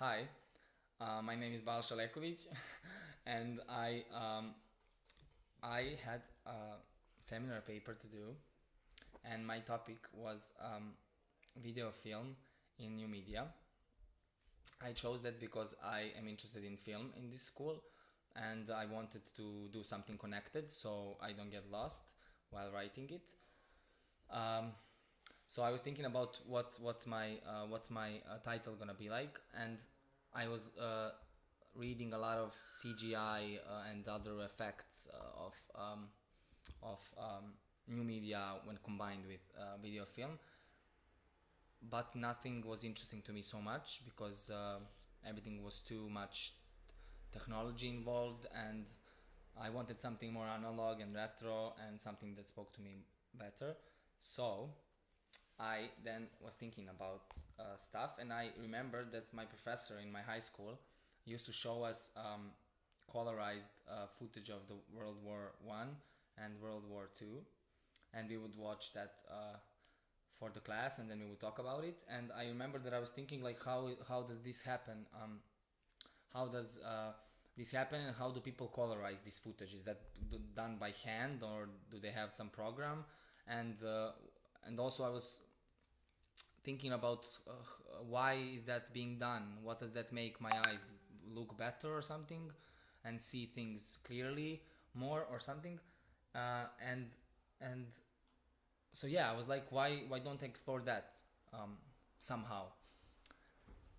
Hi, my name is Bal Shalekovic, and I had a seminar paper to do, and my topic was video film in new media. I chose that because I am interested in film in this school, and I wanted to do something connected so I don't get lost while writing it. Um, so I was thinking about what's my title gonna be like, and I was reading a lot of CGI and other effects of new media when combined with video film, but nothing was interesting to me so much because everything was too much technology involved, and I wanted something more analog and retro and something that spoke to me better. So I then was thinking about stuff, and I remembered that my professor in my high school used to show us colorized footage of the World War I and World War II, and we would watch that for the class, and then we would talk about it. And I remember that I was thinking like, how does this happen? How does this happen, and how do people colorize this footage? Is that done by hand, or do they have some program? And also I was thinking about why is that being done? What does that make my eyes look better or something, and see things clearly more or something? And so yeah, I was like, why don't I explore that somehow?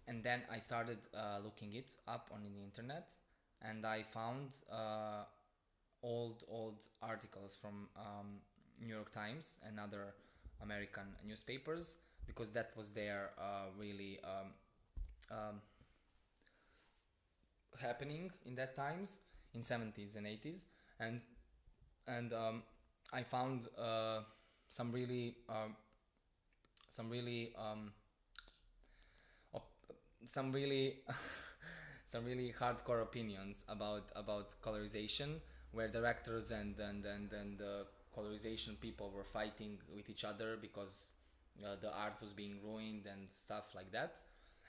And then I started looking it up on the internet, and I found old articles from New York Times and other American newspapers, because that was there really um, happening in that times, in 70s and 80s. And and I found some really some really some really some really hardcore opinions about colorization, where directors and the colorization people were fighting with each other because the art was being ruined and stuff like that,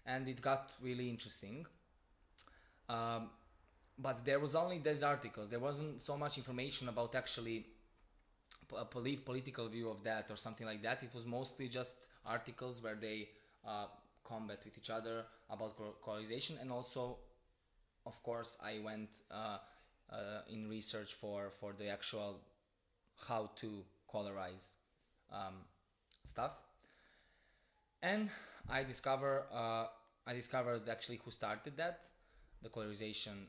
and it got really interesting. um, but there was only these articles. There wasn't so much information about actually a political view of that or something like that. It was mostly just articles where they uh, combat with each other about colonization. And also, of course, I went in research for the actual how to colorize um, stuff. And I discovered actually who started that, the colorization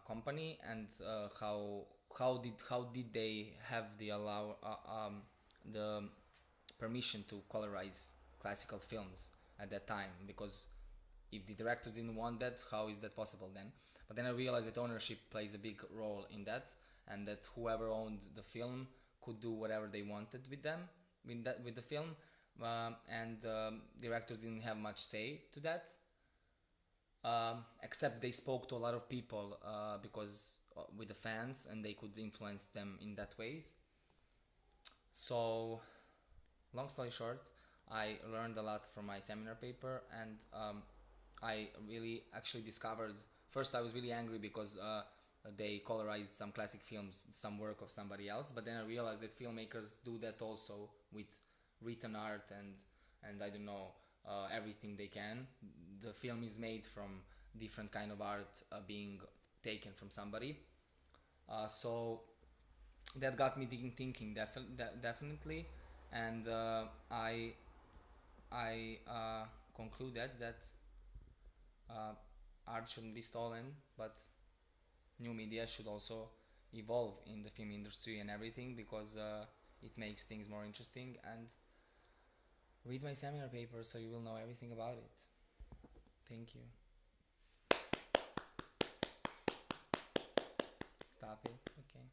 company, and how did they have the permission to colorize classical films at that time, because if the directors didn't want that, how is that possible then? But then I realized that ownership plays a big role in that, and that whoever owned the film could do whatever they wanted with them, with the film. And directors didn't have much say to that, except they spoke to a lot of people, because with the fans, and they could influence them in that ways. So, long story short, I learned a lot from my seminar paper, and I really actually discovered. First, I was really angry because they colorized some classic films, some work of somebody else. But then I realized that filmmakers do that also with written art, and I don't know, everything they can. The film is made from different kind of art being taken from somebody. So that got me thinking, definitely. And I concluded that uh, art shouldn't be stolen, but new media should also evolve in the film industry and everything, because it makes things more interesting. And read my seminar paper so you will know everything about it. Thank you. Stop it. Okay.